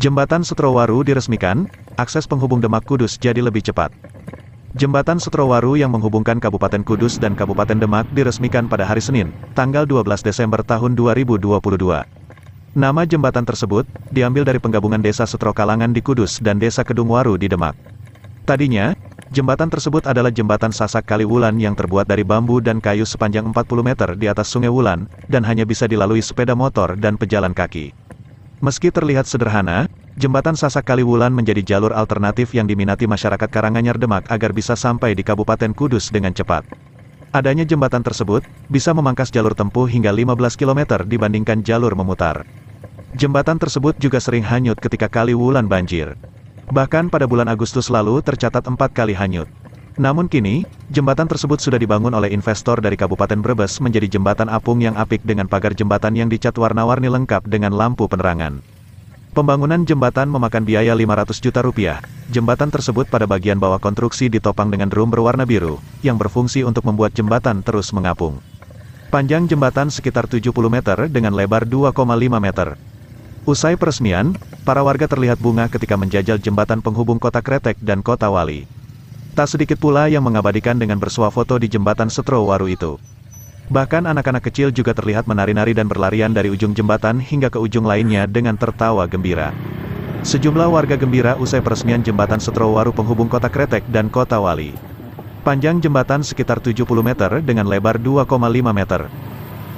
Jembatan Sutrowaru diresmikan, akses penghubung Demak Kudus jadi lebih cepat. Jembatan Sutrowaru yang menghubungkan Kabupaten Kudus dan Kabupaten Demak diresmikan pada hari Senin, tanggal 12 Desember tahun 2022. Nama jembatan tersebut diambil dari penggabungan Desa Sutrokalangan di Kudus dan Desa Kedungwaru di Demak. Tadinya, jembatan tersebut adalah jembatan Sasak Kali Wulan yang terbuat dari bambu dan kayu sepanjang 40 meter di atas Sungai Wulan, dan hanya bisa dilalui sepeda motor dan pejalan kaki. Meski terlihat sederhana, jembatan Sasak Kali Wulan menjadi jalur alternatif yang diminati masyarakat Karanganyar Demak agar bisa sampai di Kabupaten Kudus dengan cepat. Adanya jembatan tersebut, bisa memangkas jalur tempuh hingga 15 km dibandingkan jalur memutar. Jembatan tersebut juga sering hanyut ketika Kali Wulan banjir. Bahkan pada bulan Agustus lalu tercatat 4 kali hanyut. Namun kini, jembatan tersebut sudah dibangun oleh investor dari Kabupaten Brebes menjadi jembatan apung yang apik dengan pagar jembatan yang dicat warna-warni lengkap dengan lampu penerangan. Pembangunan jembatan memakan biaya 500 juta rupiah. Jembatan tersebut pada bagian bawah konstruksi ditopang dengan drum berwarna biru, yang berfungsi untuk membuat jembatan terus mengapung. Panjang jembatan sekitar 70 meter dengan lebar 2,5 meter. Usai peresmian, para warga terlihat bunga ketika menjajal jembatan penghubung Kota Kretek dan Kota Wali. Tak sedikit pula yang mengabadikan dengan bersuah foto di jembatan Sutrowaru itu. Bahkan anak-anak kecil juga terlihat menari-nari dan berlarian dari ujung jembatan hingga ke ujung lainnya dengan tertawa gembira. Sejumlah warga gembira usai peresmian jembatan Sutrowaru penghubung Kota Kretek dan Kota Wali. Panjang jembatan sekitar 70 meter dengan lebar 2,5 meter.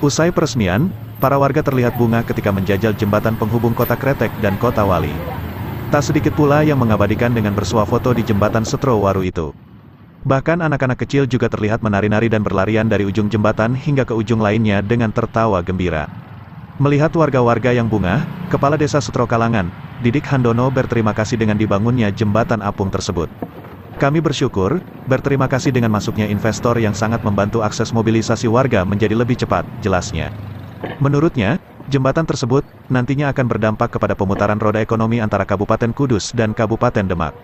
Usai peresmian, para warga terlihat bunga ketika menjajal jembatan penghubung Kota Kretek dan Kota Wali. Tak sedikit pula yang mengabadikan dengan bersuah foto di jembatan Sutrowaru itu. Bahkan anak-anak kecil juga terlihat menari-nari dan berlarian dari ujung jembatan hingga ke ujung lainnya dengan tertawa gembira. Melihat warga-warga yang bunga, Kepala Desa Sutrokalangan, Didik Handono berterima kasih dengan dibangunnya jembatan apung tersebut. Kami berterima kasih dengan masuknya investor yang sangat membantu akses mobilisasi warga menjadi lebih cepat, jelasnya. Menurutnya, jembatan tersebut nantinya akan berdampak kepada pemutaran roda ekonomi antara Kabupaten Kudus dan Kabupaten Demak.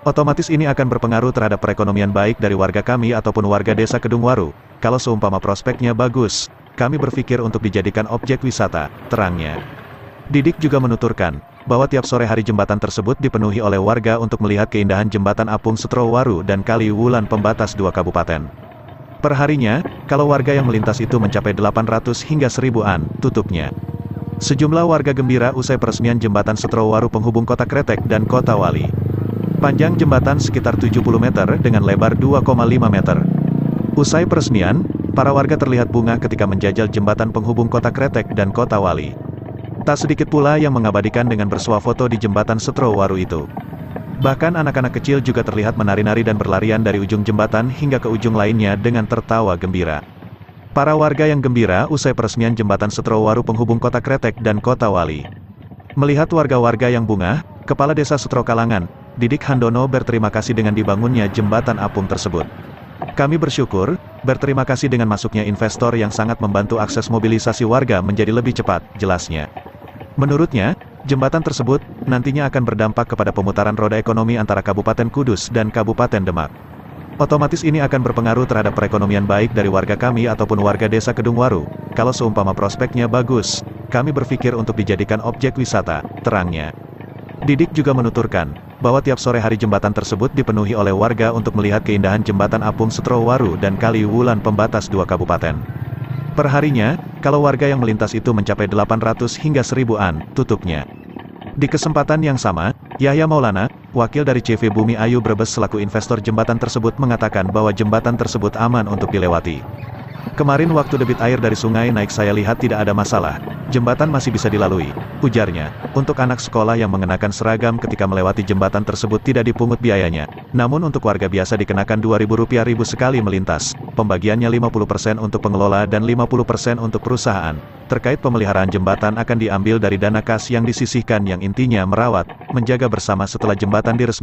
Otomatis ini akan berpengaruh terhadap perekonomian baik dari warga kami ataupun warga Desa Kedungwaru. Kalau seumpama prospeknya bagus, kami berpikir untuk dijadikan objek wisata, terangnya. Didik juga menuturkan bahwa tiap sore hari jembatan tersebut dipenuhi oleh warga untuk melihat keindahan jembatan apung Sutrowaru dan Kali Wulan pembatas dua kabupaten. Perharinya, kalau warga yang melintas itu mencapai 800 hingga 1000-an, tutupnya. Sejumlah warga gembira usai peresmian jembatan Sutrowaru penghubung Kota Kretek dan Kota Wali. Panjang jembatan sekitar 70 meter dengan lebar 2,5 meter. Usai peresmian, para warga terlihat bunga ketika menjajal jembatan penghubung Kota Kretek dan Kota Wali. Tak sedikit pula yang mengabadikan dengan bersuah foto di jembatan Sutrowaru itu. Bahkan anak-anak kecil juga terlihat menari-nari dan berlarian dari ujung jembatan hingga ke ujung lainnya dengan tertawa gembira. Para warga yang gembira usai peresmian jembatan Sutrowaru penghubung Kota Kretek dan Kota Wali. Melihat warga-warga yang bunga, Kepala Desa Sutrokalangan, Didik Handono berterima kasih dengan dibangunnya jembatan apung tersebut. Kami berterima kasih dengan masuknya investor yang sangat membantu akses mobilisasi warga menjadi lebih cepat, jelasnya. Menurutnya, jembatan tersebut nantinya akan berdampak kepada pemutaran roda ekonomi antara Kabupaten Kudus dan Kabupaten Demak. Otomatis ini akan berpengaruh terhadap perekonomian baik dari warga kami ataupun warga Desa Kedungwaru. Kalau seumpama prospeknya bagus, kami berpikir untuk dijadikan objek wisata, terangnya. Didik juga menuturkan bahwa tiap sore hari jembatan tersebut dipenuhi oleh warga untuk melihat keindahan jembatan apung Sutrowaru dan Kali Wulan pembatas dua kabupaten. Perharinya, kalau warga yang melintas itu mencapai 800 hingga 1000-an, tutupnya. Di kesempatan yang sama, Yahya Maulana, wakil dari CV Bumi Ayu Brebes selaku investor jembatan tersebut mengatakan bahwa jembatan tersebut aman untuk dilewati. Kemarin waktu debit air dari sungai naik saya lihat tidak ada masalah, jembatan masih bisa dilalui, ujarnya. Untuk anak sekolah yang mengenakan seragam ketika melewati jembatan tersebut tidak dipungut biayanya, namun untuk warga biasa dikenakan Rp2.000 sekali melintas, pembagiannya 50% untuk pengelola dan 50% untuk perusahaan. Terkait pemeliharaan jembatan akan diambil dari dana kas yang disisihkan yang intinya merawat, menjaga bersama setelah jembatan diresmikan.